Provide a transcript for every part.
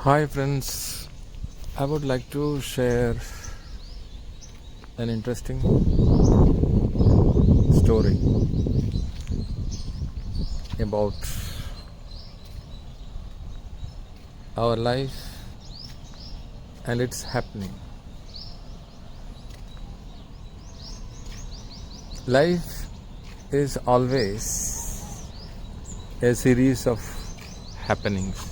Hi friends, I would like to share an interesting story about our life and its happening. Life is always a series of happenings,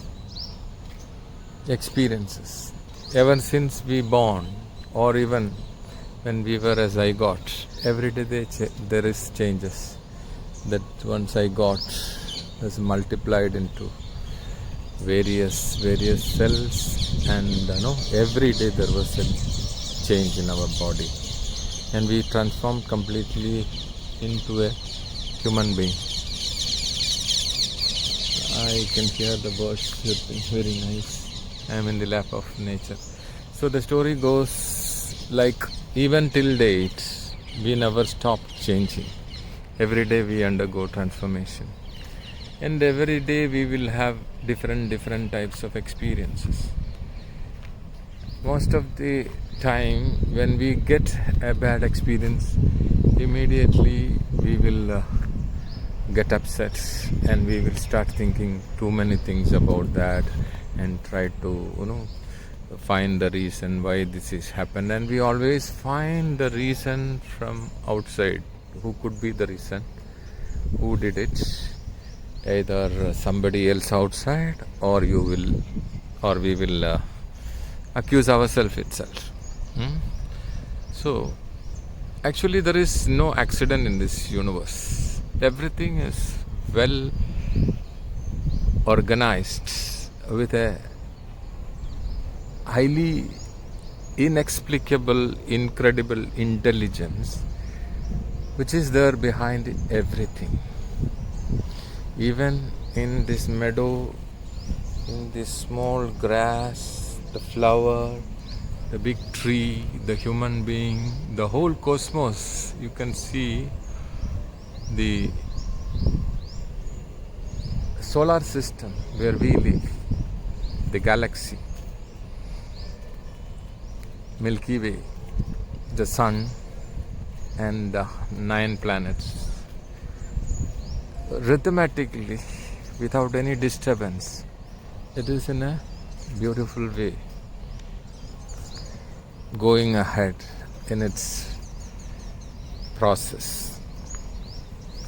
experiences. Ever since we born, or even when we were a zygote, every day there is changes. That one zygote is multiplied into various cells, and every day there was a change in our body, and we transformed completely into a human being. I can hear the birds chirping, very nice. I am in the lap of nature. So the story goes like, even till date, we never stop changing. Every day we undergo transformation. And every day we will have different types of experiences. Most of the time when we get a bad experience, immediately we will get upset, and we will start thinking too many things about that and try to find the reason why this is happened. And we always find the reason from outside. Who could be the reason? Who did it? Either somebody else outside, or we will accuse ourselves itself. So actually there is no accident in this universe. Everything is well organized with a highly inexplicable, incredible intelligence which is there behind everything. Even in this meadow, in this small grass, the flower, the big tree, the human being, the whole cosmos, you can see the solar system where we live, the galaxy, Milky Way, the sun, and the 9 planets. Rhythmatically, without any disturbance, it is in a beautiful way going ahead in its process.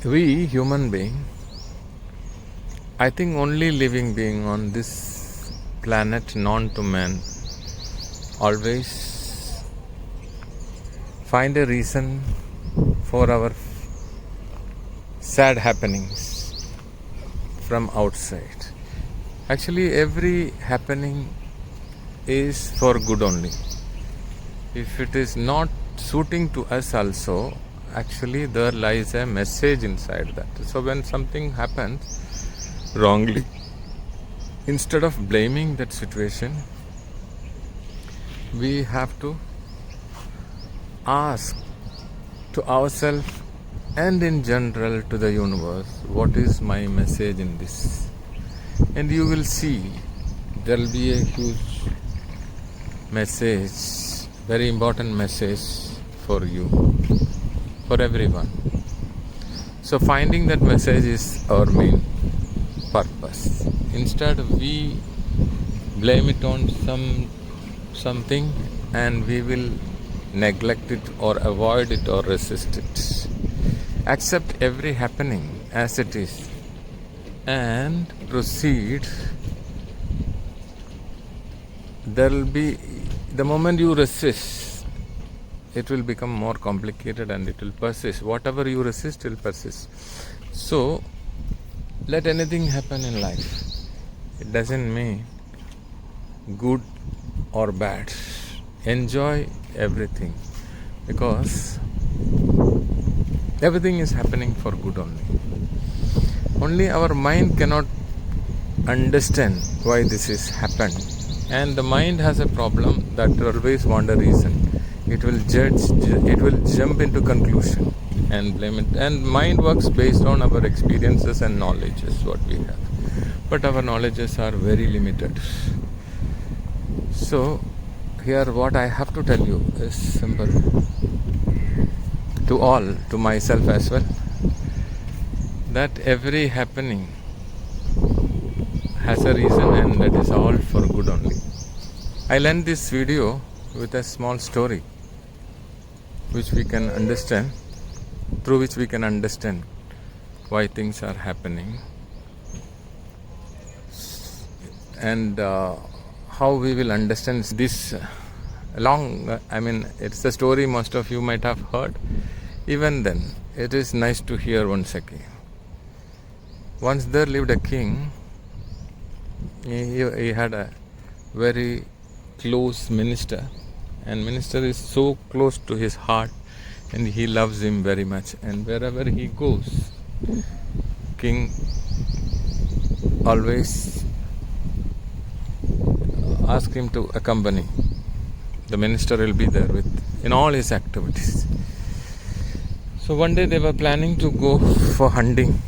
We human being, I think only living being on this planet known to man, always find a reason for our sad happenings from outside. Actually, every happening is for good only. If it is not suiting to us also, actually there lies a message inside that. So when something happens wrongly, instead of blaming that situation, we have to ask to ourselves and in general to the universe, what is my message in this? And you will see there will be a huge message, very important message for you, for everyone. So finding that message is our main purpose. Instead we blame it on something, and we will neglect it or avoid it or resist it. Accept every happening as it is and proceed. There will be, the moment you resist, it will become more complicated and it will persist. Whatever you resist will persist. So let anything happen in life. It doesn't mean good or bad. Enjoy everything, because everything is happening for good only. Only our mind cannot understand why this is happened, and the mind has a problem that always want a reason. It will judge, it will jump into conclusion and blame it. And mind works based on our experiences and knowledge is what we have. But our knowledges are very limited. So here what I have to tell you is simple, to all, to myself as well, that every happening has a reason, and that is all for good only. I'll end this video with a small story which we can understand, through which we can understand why things are happening, and how we will understand this long. It's a story most of you might have heard. Even then, it is nice to hear once again. Once there lived a king. He had a very close minister, and minister is so close to his heart, and he loves him very much, and wherever he goes, king always ask him to accompany. The minister will be there with in all his activities. So one day they were planning to go for hunting.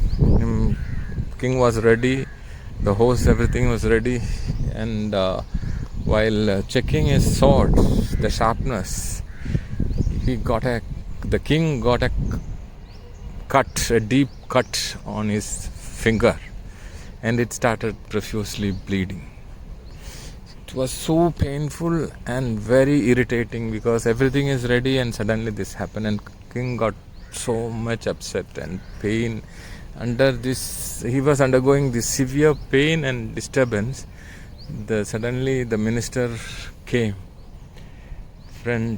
King was ready, the horse, everything was ready, and while checking his sword, the sharpness, the king got a deep cut on his finger, and it started profusely bleeding. It was so painful and very irritating, because everything is ready and suddenly this happened, and king got so much upset and pain. He was undergoing this severe pain and disturbance. Suddenly the minister came. Friend,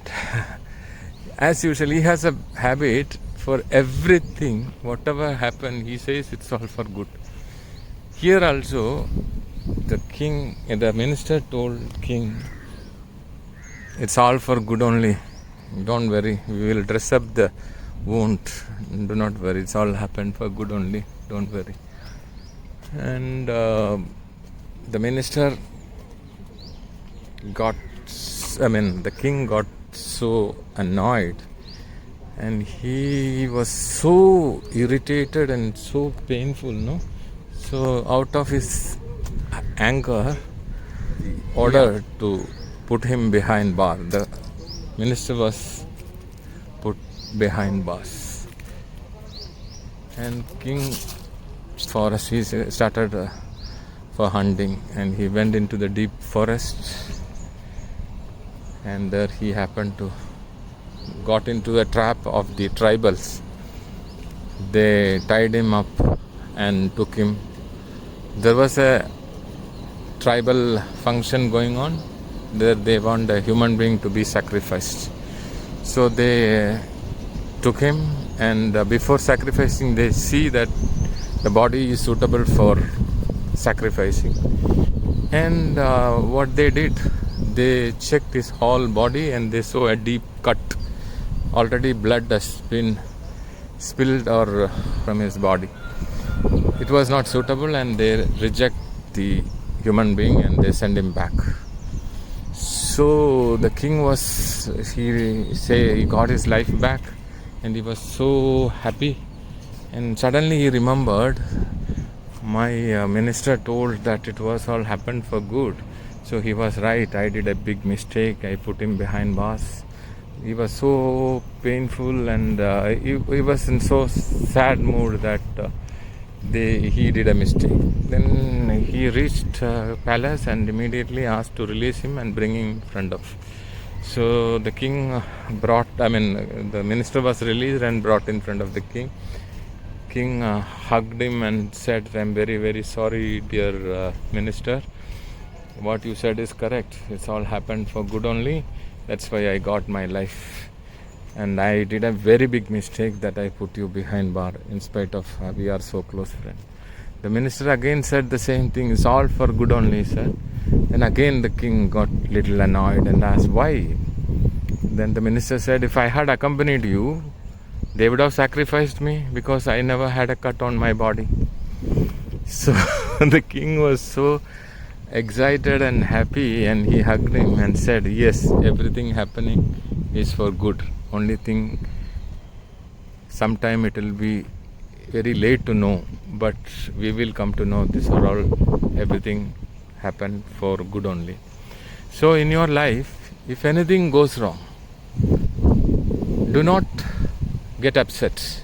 as usual, he has a habit for everything, whatever happened, he says it's all for good. Here also, the minister told king, it's all for good only. Don't worry, we will dress up the wound. Do not worry, it's all happened for good only. Don't worry. And the minister the king got so annoyed, and he was so irritated and so painful, no? So out of his anger, ordered to put him behind bar. The minister was put behind bars, and king forest, he started for hunting, and he went into the deep forest, and there he happened to got into a trap of the tribals. They tied him up and took him. There was a tribal function going on. There they want a human being to be sacrificed. So they took him, and before sacrificing, they see that the body is suitable for sacrificing. And what they did, they checked his whole body, and they saw a deep cut. Already blood has been spilled from his body. It was not suitable, and they reject the human being and they send him back. So the king he got his life back, and he was so happy. And suddenly he remembered, my minister told that it was all happened for good. So he was right, I did a big mistake, I put him behind bars. He was so painful, and he was in so sad mood that he did a mistake. Then he reached palace and immediately asked to release him and bring him in front of. So the king the minister was released and brought in front of the king. King hugged him and said, I'm very, very sorry, dear minister. What you said is correct. It's all happened for good only. That's why I got my life. And I did a very big mistake that I put you behind bar, in spite of we are so close friends. The minister again said the same thing. It's all for good only, sir. Then again the king got little annoyed and asked why. Then the minister said, if I had accompanied you, they would have sacrificed me, because I never had a cut on my body. So the king was so excited and happy, and he hugged him and said, yes, everything happening is for good. Only thing, sometime it will be very late to know, but we will come to know this or all, everything happened for good only. So in your life, if anything goes wrong, do not get upset.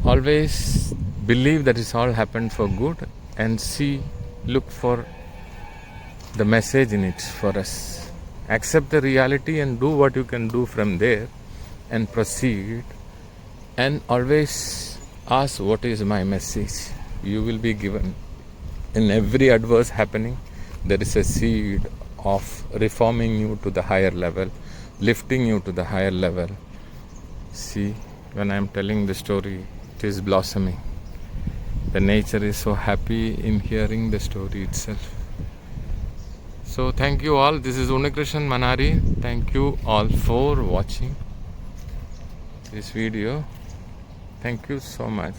Always believe that it's all happened for good and look for the message in it for us. Accept the reality and do what you can do from there and proceed, and always ask, what is my message? You will be given. In every adverse happening, there is a seed of reforming you to the higher level, lifting you to the higher level. See, when I am telling the story, it is blossoming. The nature is so happy in hearing the story itself. So thank you all. This is Unnikrishnan Manari. Thank you all for watching this video. Thank you so much.